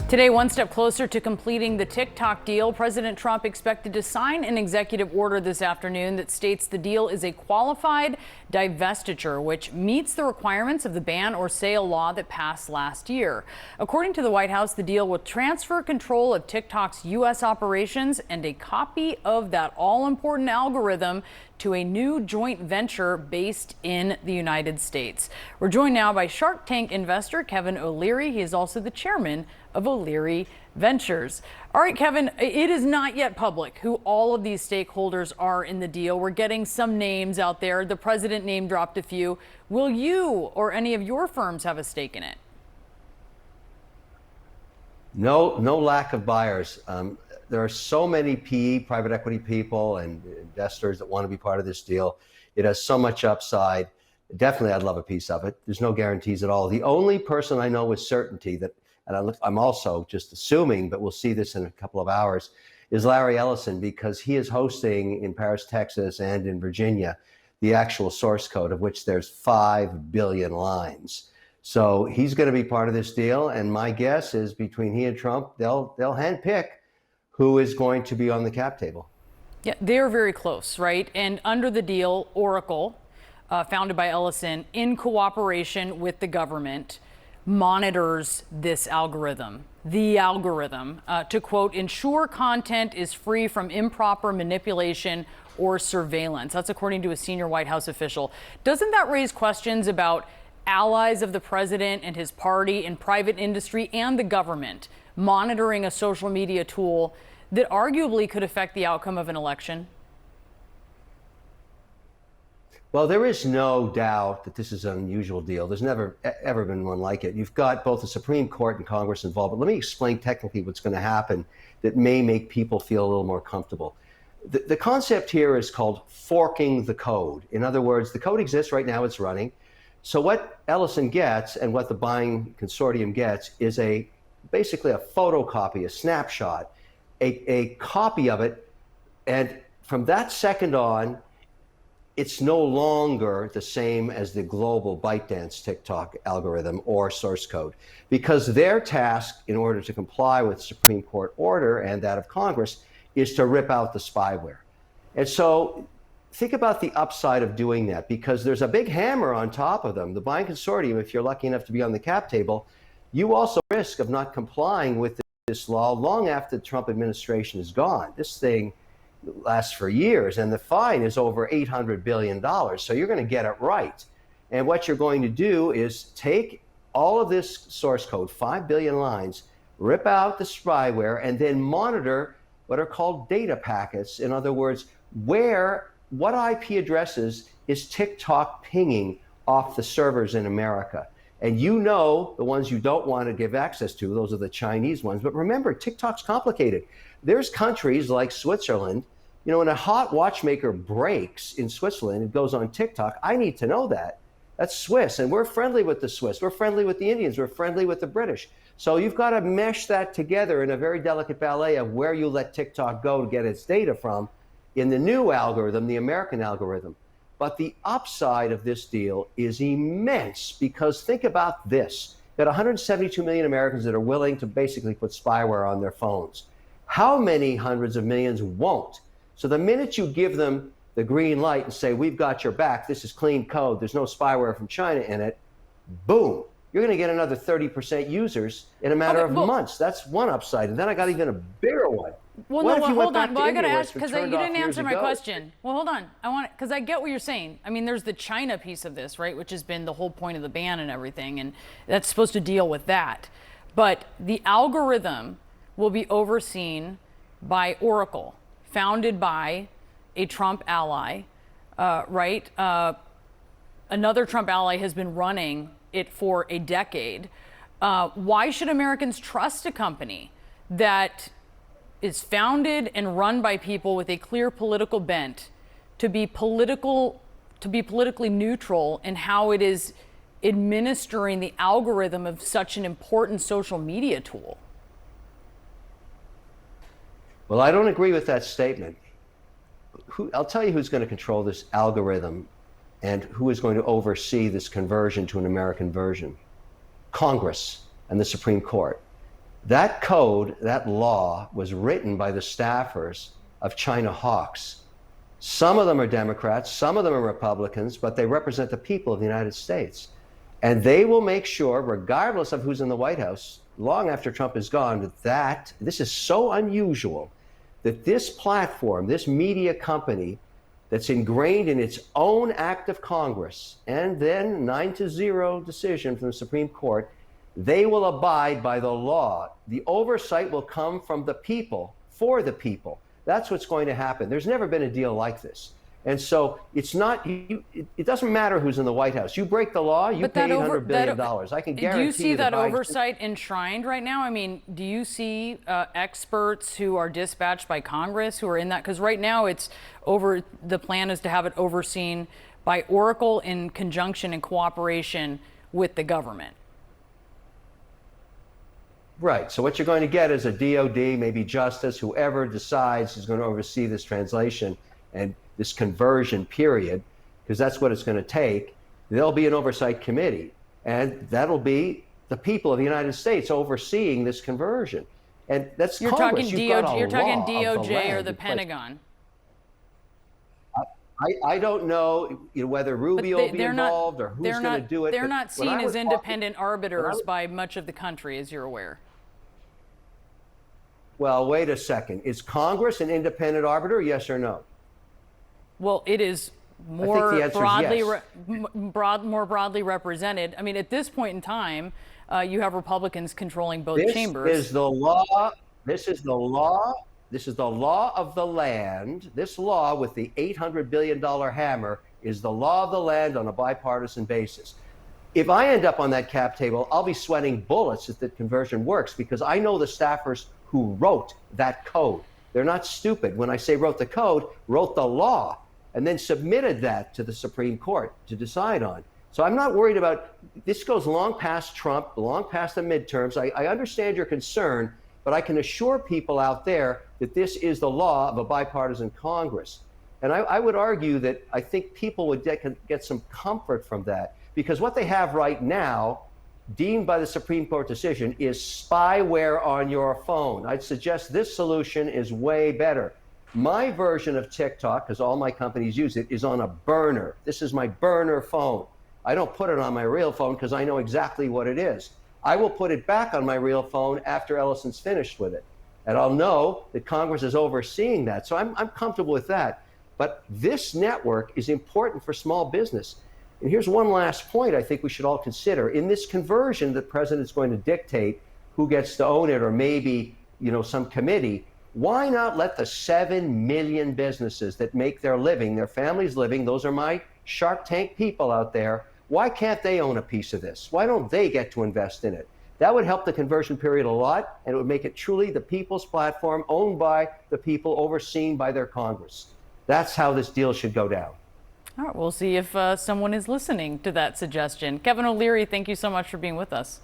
Today, one step closer to completing the TikTok deal, President Trump expected to sign an executive order this afternoon that states the deal is a qualified divestiture, which meets the requirements of the ban or sale law that passed last year. According to the White House, the deal will transfer control of TikTok's U.S. operations and a copy of that all-important algorithm to a new joint venture based in the United States. We're joined now by Shark Tank investor Kevin O'Leary. He is also the chairman of O'Leary Ventures. All right, Kevin, it is not yet public who all of these stakeholders are in the deal. We're getting some names out there. The president name dropped a few. Will you or any of your firms have a stake in it? No lack of buyers. There are so many PE, private equity people and investors that want to be part of this deal. It has so much upside. Definitely, I'd love a piece of it. There's no guarantees at all. The only person I know with certainty that, and I'm also just assuming, but we'll see this in a couple of hours, is Larry Ellison, because he is hosting in Paris, Texas, and in Virginia, the actual source code, of which there's 5 billion lines. So he's going to be part of this deal, and my guess is between he and Trump, they'll handpick who is going to be on the cap table. Yeah, they're very close, right? And under the deal, Oracle, founded by Ellison, in cooperation with the government, monitors this algorithm, to quote, ensure content is free from improper manipulation or surveillance. That's according to a senior White House official. Doesn't that raise questions about allies of the president and his party and private industry and the government monitoring a social media tool that arguably could affect the outcome of an election? Well, there is no doubt that this is an unusual deal. There's never, ever been one like it. You've got both the Supreme Court and Congress involved, but let me explain technically what's going to happen that may make people feel a little more comfortable. The concept here is called forking the code. In other words, the code exists right now, it's running. So what Ellison gets and what the buying consortium gets is basically a photocopy, a snapshot, a copy of it. And from that second on, it's no longer the same as the global ByteDance TikTok algorithm or source code, because their task, in order to comply with Supreme Court order and that of Congress, is to rip out the spyware. And so think about the upside of doing that, because there's a big hammer on top of them. The buying consortium, if you're lucky enough to be on the cap table, you also risk of not complying with this law long after the Trump administration is gone. This thing lasts for years, and the fine is over $800 billion. So you're going to get it right. And what you're going to do is take all of this source code, 5 billion lines, rip out the spyware, and then monitor what are called data packets. In other words, what IP addresses is TikTok pinging off the servers in America? And you know the ones you don't want to give access to, those are the Chinese ones. But remember, TikTok's complicated. There's countries like Switzerland, when a hot watchmaker breaks in Switzerland, it goes on TikTok. I need to know that. That's Swiss, and we're friendly with the Swiss. We're friendly with the Indians. We're friendly with the British. So you've got to mesh that together in a very delicate ballet of where you let TikTok go to get its data from in the new algorithm, the American algorithm. But the upside of this deal is immense, because think about this. You've got 172 million Americans that are willing to basically put spyware on their phones. How many hundreds of millions won't? So the minute you give them the green light and say, we've got your back, this is clean code, there's no spyware from China in it, boom, you're going to get another 30% users in a matter of months. That's one upside. And then I got even a bigger one. Well, hold on. Well, I got to ask, because you didn't answer my question. Well, hold on. Because I get what you're saying. I mean, there's the China piece of this, right, which has been the whole point of the ban and everything, and that's supposed to deal with that. But the algorithm will be overseen by Oracle, founded by a Trump ally, right? Another Trump ally has been running it for a decade. Why should Americans trust a company that is founded and run by people with a clear political bent to be politically neutral in how it is administering the algorithm of such an important social media tool? Well, I don't agree with that statement. I'll tell you who's going to control this algorithm and who is going to oversee this conversion to an American version. Congress and the Supreme Court. That code, that law, was written by the staffers of China hawks. Some of them are Democrats, some of them are Republicans, but they represent the people of the United States. And they will make sure, regardless of who's in the White House, long after Trump is gone, that this is so unusual that this platform, this media company that's ingrained in its own act of Congress and then 9-0 decision from the Supreme Court, they will abide by the law. The oversight will come from the people, for the people. That's what's going to happen. There's never been a deal like this. And so it's not, it doesn't matter who's in the White House. You break the law, you pay $800 billion. I can guarantee you. Do you see that oversight enshrined right now? I mean, do you see experts who are dispatched by Congress who are in that? Because right now it's over, the plan is to have it overseen by Oracle in conjunction and cooperation with the government. Right. So what you're going to get is a DOD, maybe Justice, whoever decides is going to oversee this translation and this conversion period, because that's what it's going to take. There'll be an oversight committee, and that'll be the people of the United States overseeing this conversion. And that's you're Congress. Talking DOJ, you're talking DOJ or the Pentagon. I don't know whether Rubio will be involved or who's going to do it. They're not seen as independent arbiters by much of the country, as you're aware. Well, wait a second. Is Congress an independent arbiter, yes or no? Well, it is more broadly, yes. more broadly represented. I mean, at this point in time, you have Republicans controlling both chambers. This is the law. This is the law. This is the law of the land. This law with the $800 billion hammer is the law of the land on a bipartisan basis. If I end up on that cap table, I'll be sweating bullets if the conversion works, because I know the staffers who wrote that code. They're not stupid. When I say wrote the code, wrote the law, and then submitted that to the Supreme Court to decide on. So I'm not worried about, this goes long past Trump, long past the midterms. I understand your concern, but I can assure people out there that this is the law of a bipartisan Congress. And I would argue that I think people would get some comfort from that, because what they have right now, deemed by the Supreme Court decision, is spyware on your phone. I'd suggest this solution is way better. My version of TikTok, because all my companies use it, is on a burner. This is my burner phone. I don't put it on my real phone because I know exactly what it is. I will put it back on my real phone after Ellison's finished with it. And I'll know that Congress is overseeing that. So I'm comfortable with that. But this network is important for small business. And here's one last point I think we should all consider. In this conversion, the president's going to dictate who gets to own it, or maybe, some committee. Why not let the 7 million businesses that make their living, their families' living, those are my Shark Tank people out there, why can't they own a piece of this? Why don't they get to invest in it? That would help the conversion period a lot, and it would make it truly the people's platform, owned by the people, overseen by their Congress. That's how this deal should go down. All right, we'll see if someone is listening to that suggestion. Kevin O'Leary, thank you so much for being with us.